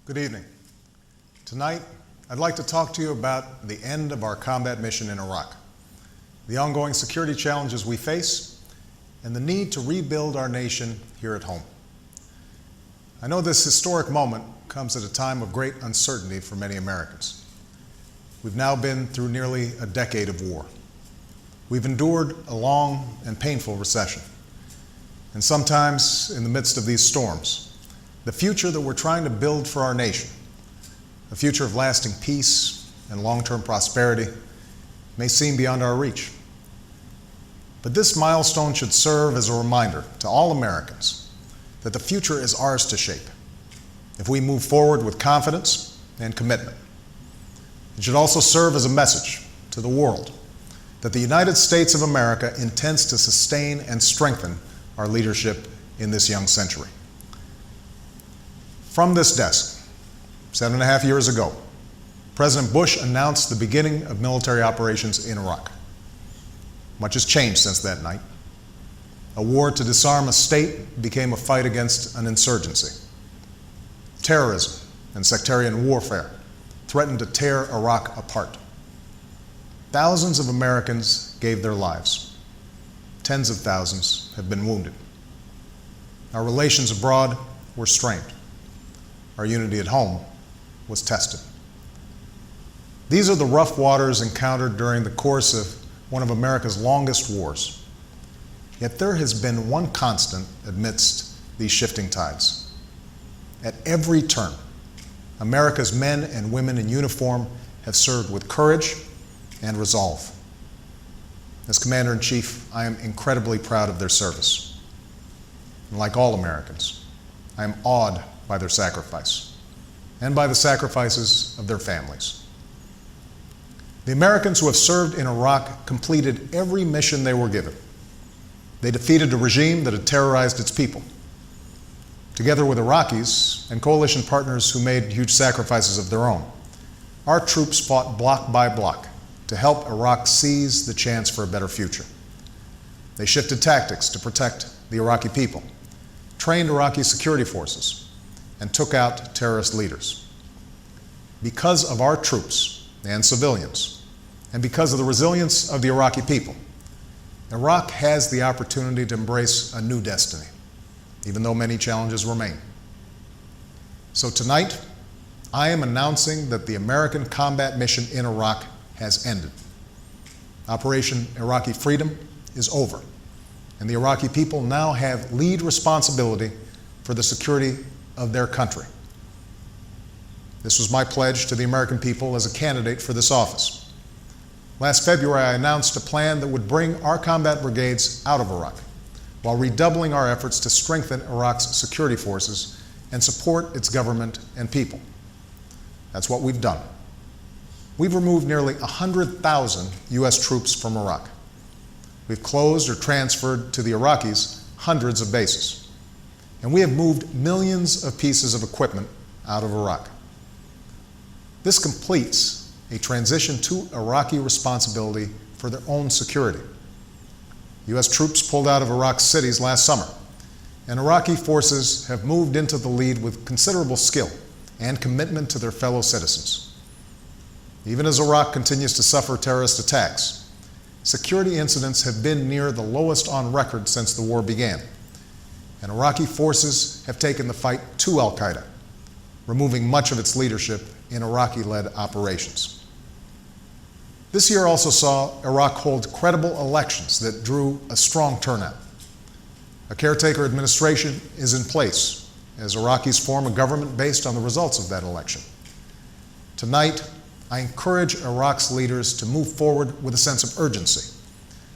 Good evening. Tonight, I'd like to talk to you about the end of our combat mission in Iraq, the ongoing security challenges we face, and the need to rebuild our nation here at home. I know this historic moment comes at a time of great uncertainty for many Americans. We've now been through nearly a decade of war. We've endured a long and painful recession. And sometimes, in the midst of these storms, the future that we're trying to build for our nation, a future of lasting peace and long-term prosperity, may seem beyond our reach. But this milestone should serve as a reminder to all Americans that the future is ours to shape if we move forward with confidence and commitment. It should also serve as a message to the world that the United States of America intends to sustain and strengthen our leadership in this young century. From this desk, 7.5 years ago, President Bush announced the beginning of military operations in Iraq. Much has changed since that night. A war to disarm a state became a fight against an insurgency. Terrorism and sectarian warfare threatened to tear Iraq apart. Thousands of Americans gave their lives. Tens of thousands have been wounded. Our relations abroad were strained. Our unity at home was tested. These are the rough waters encountered during the course of one of America's longest wars. Yet there has been one constant amidst these shifting tides. At every turn, America's men and women in uniform have served with courage and resolve. As Commander-in-Chief, I am incredibly proud of their service. And like all Americans, I am awed by their sacrifice and by the sacrifices of their families. The Americans who have served in Iraq completed every mission they were given. They defeated a regime that had terrorized its people. Together with Iraqis and coalition partners who made huge sacrifices of their own, our troops fought block by block to help Iraq seize the chance for a better future. They shifted tactics to protect the Iraqi people, trained Iraqi security forces, and took out terrorist leaders. Because of our troops and civilians, and because of the resilience of the Iraqi people, Iraq has the opportunity to embrace a new destiny, even though many challenges remain. So tonight, I am announcing that the American combat mission in Iraq has ended. Operation Iraqi Freedom is over, and the Iraqi people now have lead responsibility for the security of their country. This was my pledge to the American people as a candidate for this office. Last February, I announced a plan that would bring our combat brigades out of Iraq, while redoubling our efforts to strengthen Iraq's security forces and support its government and people. That's what we've done. We've removed nearly 100,000 U.S. troops from Iraq. We've closed or transferred to the Iraqis hundreds of bases. And we have moved millions of pieces of equipment out of Iraq. This completes a transition to Iraqi responsibility for their own security. U.S. troops pulled out of Iraq's cities last summer, and Iraqi forces have moved into the lead with considerable skill and commitment to their fellow citizens. Even as Iraq continues to suffer terrorist attacks, security incidents have been near the lowest on record since the war began. And Iraqi forces have taken the fight to al-Qaeda, removing much of its leadership in Iraqi-led operations. This year also saw Iraq hold credible elections that drew a strong turnout. A caretaker administration is in place as Iraqis form a government based on the results of that election. Tonight, I encourage Iraq's leaders to move forward with a sense of urgency,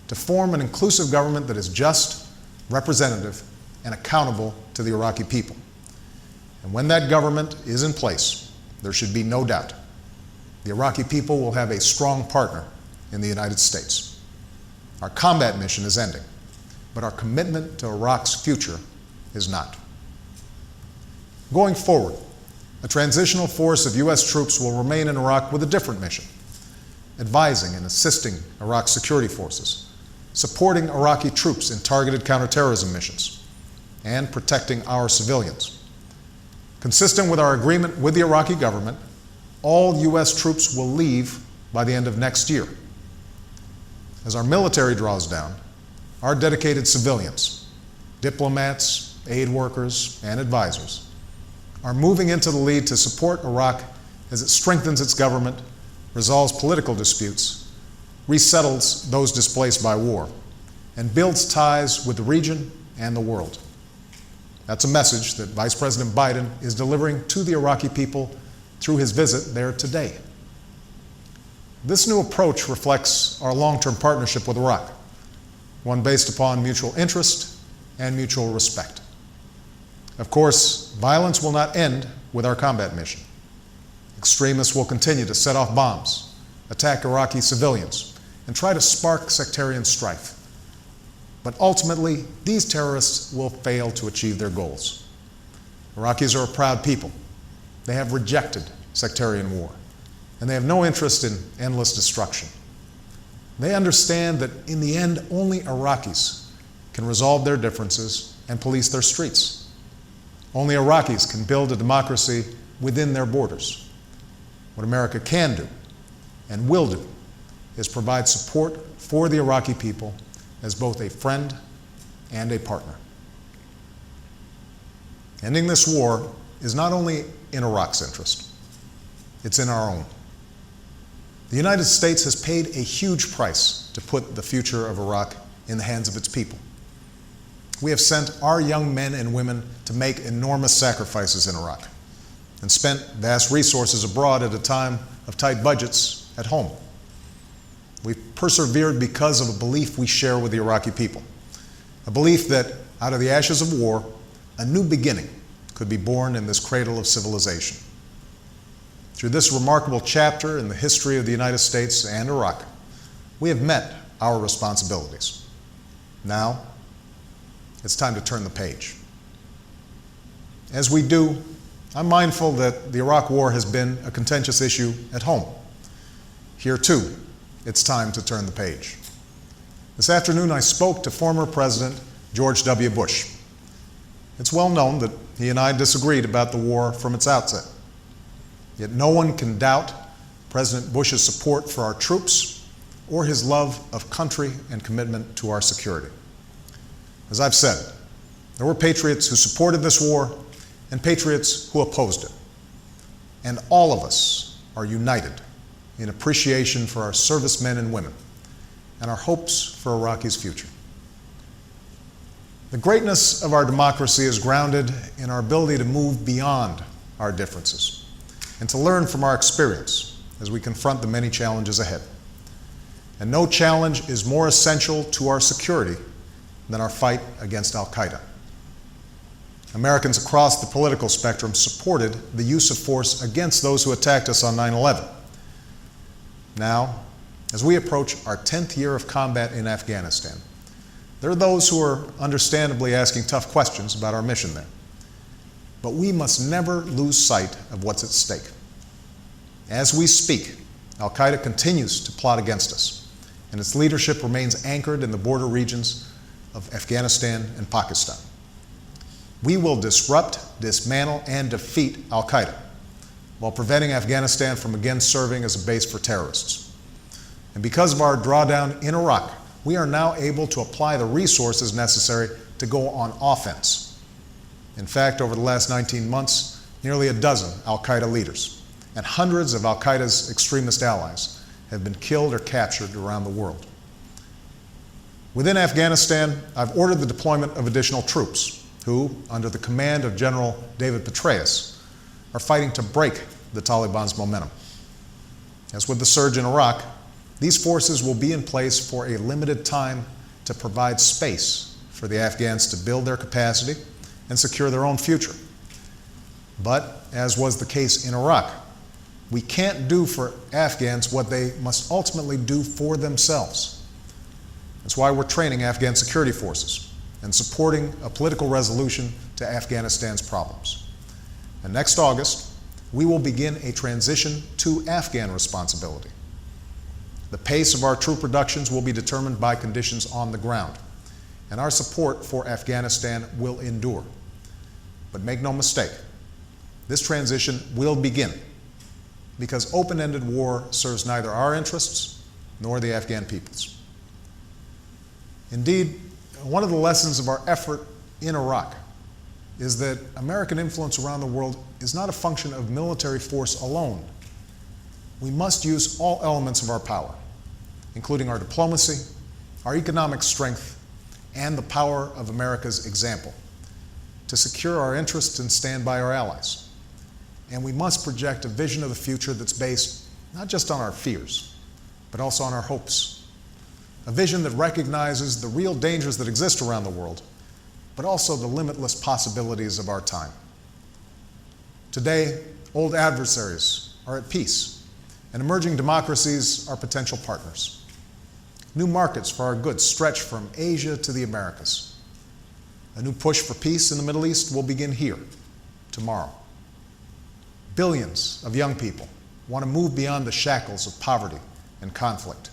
to form an inclusive government that is just, representative, and accountable to the Iraqi people. And when that government is in place, there should be no doubt the Iraqi people will have a strong partner in the United States. Our combat mission is ending, but our commitment to Iraq's future is not. Going forward, a transitional force of U.S. troops will remain in Iraq with a different mission, advising and assisting Iraq's security forces, supporting Iraqi troops in targeted counterterrorism missions, and protecting our civilians. Consistent with our agreement with the Iraqi government, all U.S. troops will leave by the end of next year. As our military draws down, our dedicated civilians, diplomats, aid workers, and advisors are moving into the lead to support Iraq as it strengthens its government, resolves political disputes, resettles those displaced by war, and builds ties with the region and the world. That's a message that Vice President Biden is delivering to the Iraqi people through his visit there today. This new approach reflects our long-term partnership with Iraq, one based upon mutual interest and mutual respect. Of course, violence will not end with our combat mission. Extremists will continue to set off bombs, attack Iraqi civilians, and try to spark sectarian strife. But ultimately, these terrorists will fail to achieve their goals. Iraqis are a proud people. They have rejected sectarian war, and they have no interest in endless destruction. They understand that in the end, only Iraqis can resolve their differences and police their streets. Only Iraqis can build a democracy within their borders. What America can do and will do is provide support for the Iraqi people as both a friend and a partner. Ending this war is not only in Iraq's interest, it's in our own. The United States has paid a huge price to put the future of Iraq in the hands of its people. We have sent our young men and women to make enormous sacrifices in Iraq and spent vast resources abroad at a time of tight budgets at home. We've persevered because of a belief we share with the Iraqi people, a belief that out of the ashes of war, a new beginning could be born in this cradle of civilization. Through this remarkable chapter in the history of the United States and Iraq, we have met our responsibilities. Now, it's time to turn the page. As we do, I'm mindful that the Iraq War has been a contentious issue at home. Here, too, it's time to turn the page. This afternoon, I spoke to former President George W. Bush. It's well known that he and I disagreed about the war from its outset. Yet no one can doubt President Bush's support for our troops or his love of country and commitment to our security. As I've said, there were patriots who supported this war and patriots who opposed it. And all of us are united in appreciation for our servicemen and women and our hopes for Iraqi's future. The greatness of our democracy is grounded in our ability to move beyond our differences and to learn from our experience as we confront the many challenges ahead. And no challenge is more essential to our security than our fight against Al-Qaeda. Americans across the political spectrum supported the use of force against those who attacked us on 9/11. Now, as we approach our 10th year of combat in Afghanistan, there are those who are understandably asking tough questions about our mission there. But we must never lose sight of what's at stake. As we speak, Al-Qaeda continues to plot against us, and its leadership remains anchored in the border regions of Afghanistan and Pakistan. We will disrupt, dismantle, and defeat Al-Qaeda while preventing Afghanistan from again serving as a base for terrorists. And because of our drawdown in Iraq, we are now able to apply the resources necessary to go on offense. In fact, over the last 19 months, nearly a dozen Al-Qaeda leaders and hundreds of Al-Qaeda's extremist allies have been killed or captured around the world. Within Afghanistan, I've ordered the deployment of additional troops who, under the command of General David Petraeus, are fighting to break the Taliban's momentum. As with the surge in Iraq, these forces will be in place for a limited time to provide space for the Afghans to build their capacity and secure their own future. But, as was the case in Iraq, we can't do for Afghans what they must ultimately do for themselves. That's why we're training Afghan security forces and supporting a political resolution to Afghanistan's problems. And next August, we will begin a transition to Afghan responsibility. The pace of our troop reductions will be determined by conditions on the ground, and our support for Afghanistan will endure. But make no mistake, this transition will begin, because open-ended war serves neither our interests nor the Afghan people's. Indeed, one of the lessons of our effort in Iraq is that American influence around the world is not a function of military force alone. We must use all elements of our power, including our diplomacy, our economic strength, and the power of America's example, to secure our interests and stand by our allies. And we must project a vision of the future that's based not just on our fears, but also on our hopes. A vision that recognizes the real dangers that exist around the world, but also the limitless possibilities of our time. Today, old adversaries are at peace, and emerging democracies are potential partners. New markets for our goods stretch from Asia to the Americas. A new push for peace in the Middle East will begin here, tomorrow. Billions of young people want to move beyond the shackles of poverty and conflict.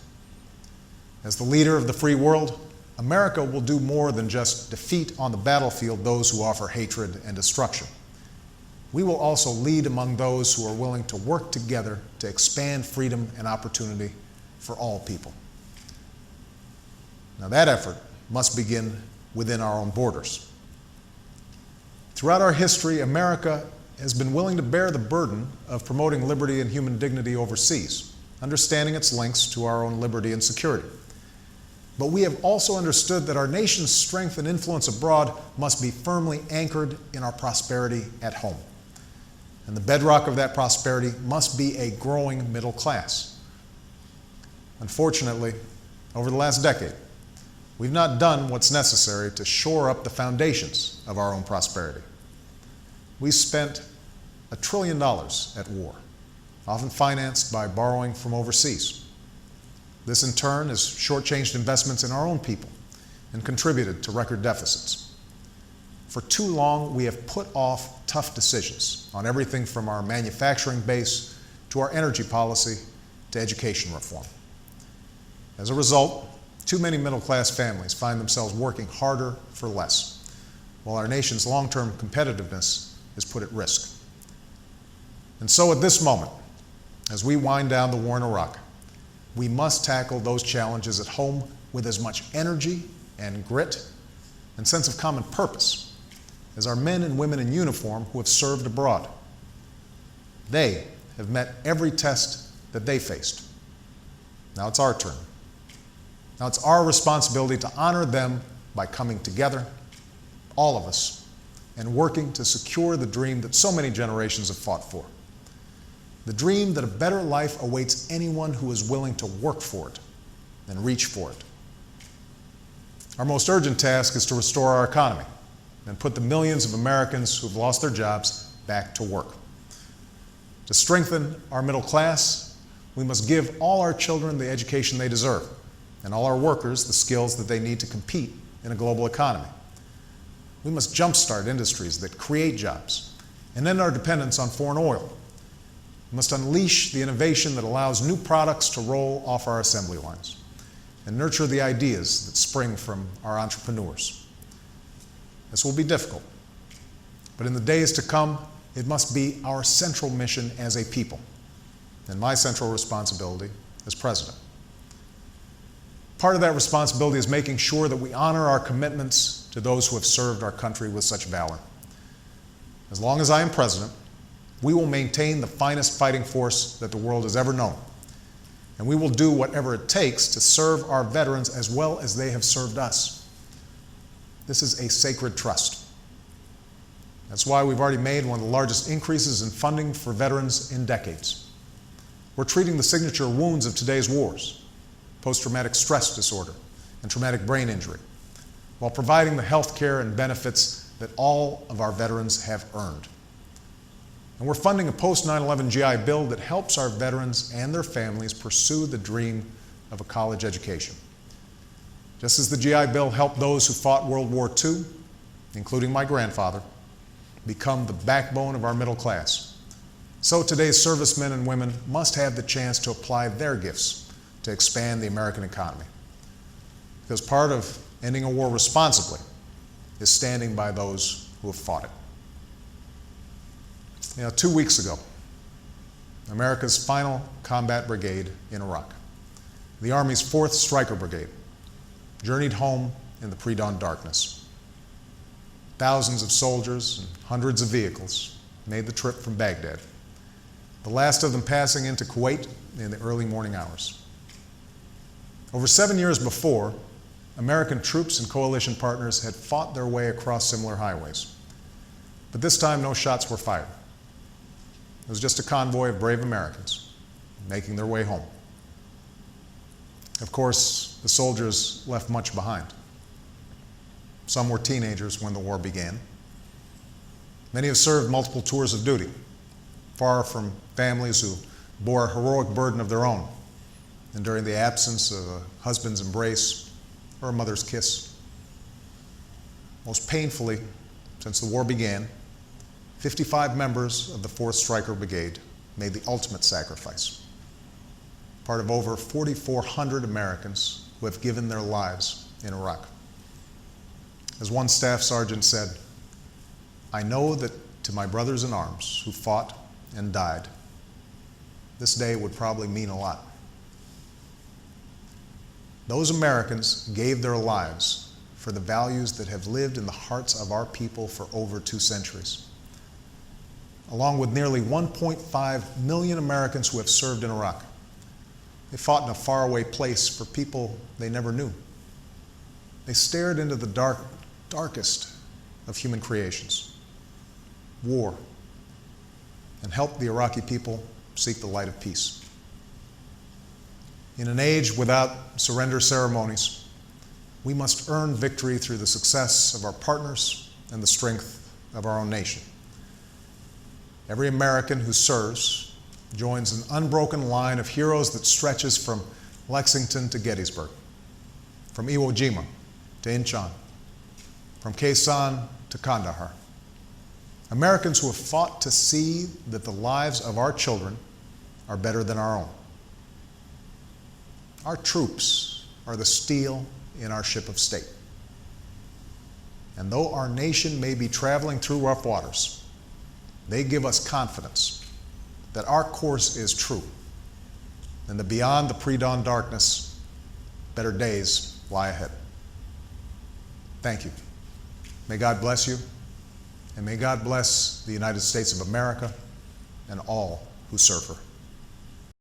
As the leader of the free world, America will do more than just defeat on the battlefield those who offer hatred and destruction. We will also lead among those who are willing to work together to expand freedom and opportunity for all people. Now, that effort must begin within our own borders. Throughout our history, America has been willing to bear the burden of promoting liberty and human dignity overseas, understanding its links to our own liberty and security. But we have also understood that our nation's strength and influence abroad must be firmly anchored in our prosperity at home. And the bedrock of that prosperity must be a growing middle class. Unfortunately, over the last decade, we've not done what's necessary to shore up the foundations of our own prosperity. We spent $1 trillion at war, often financed by borrowing from overseas. This in turn has shortchanged investments in our own people and contributed to record deficits. For too long, we have put off tough decisions on everything from our manufacturing base to our energy policy to education reform. As a result, too many middle-class families find themselves working harder for less, while our nation's long-term competitiveness is put at risk. And so at this moment, as we wind down the war in Iraq, we must tackle those challenges at home with as much energy and grit and sense of common purpose as our men and women in uniform who have served abroad. They have met every test that they faced. Now it's our turn. Now it's our responsibility to honor them by coming together, all of us, and working to secure the dream that so many generations have fought for. The dream that a better life awaits anyone who is willing to work for it and reach for it. Our most urgent task is to restore our economy and put the millions of Americans who have lost their jobs back to work. To strengthen our middle class, we must give all our children the education they deserve and all our workers the skills that they need to compete in a global economy. We must jumpstart industries that create jobs and end our dependence on foreign oil. We must unleash the innovation that allows new products to roll off our assembly lines and nurture the ideas that spring from our entrepreneurs. This will be difficult, but in the days to come, it must be our central mission as a people and my central responsibility as president. Part of that responsibility is making sure that we honor our commitments to those who have served our country with such valor. As long as I am president, we will maintain the finest fighting force that the world has ever known, and we will do whatever it takes to serve our veterans as well as they have served us. This is a sacred trust. That's why we've already made one of the largest increases in funding for veterans in decades. We're treating the signature wounds of today's wars, post-traumatic stress disorder and traumatic brain injury, while providing the health care and benefits that all of our veterans have earned. And we're funding a post-9/11 GI Bill that helps our veterans and their families pursue the dream of a college education. Just as the GI Bill helped those who fought World War II, including my grandfather, become the backbone of our middle class, so today's servicemen and women must have the chance to apply their gifts to expand the American economy. Because part of ending a war responsibly is standing by those who have fought it. 2 weeks ago, America's final combat brigade in Iraq, the Army's 4th Stryker Brigade, journeyed home in the pre-dawn darkness. Thousands of soldiers and hundreds of vehicles made the trip from Baghdad, the last of them passing into Kuwait in the early morning hours. Over 7 years before, American troops and coalition partners had fought their way across similar highways. But this time, no shots were fired. It was just a convoy of brave Americans making their way home. Of course, the soldiers left much behind. Some were teenagers when the war began. Many have served multiple tours of duty, far from families who bore a heroic burden of their own, enduring the absence of a husband's embrace or a mother's kiss. Most painfully, since the war began, 55 members of the 4th Stryker Brigade made the ultimate sacrifice, part of over 4,400 Americans who have given their lives in Iraq. As one staff sergeant said, "I know that to my brothers in arms who fought and died, this day would probably mean a lot." Those Americans gave their lives for the values that have lived in the hearts of our people for over 2 centuries. Along with nearly 1.5 million Americans who have served in Iraq, they fought in a faraway place for people they never knew. They stared into the darkest of human creations, war, and helped the Iraqi people seek the light of peace. In an age without surrender ceremonies, we must earn victory through the success of our partners and the strength of our own nation. Every American who serves joins an unbroken line of heroes that stretches from Lexington to Gettysburg, from Iwo Jima to Incheon, from Khe Sanh to Kandahar. Americans who have fought to see that the lives of our children are better than our own. Our troops are the steel in our ship of state. And though our nation may be traveling through rough waters, they give us confidence that our course is true and that beyond the pre-dawn darkness, better days lie ahead. Thank you. May God bless you, and may God bless the United States of America and all who serve her.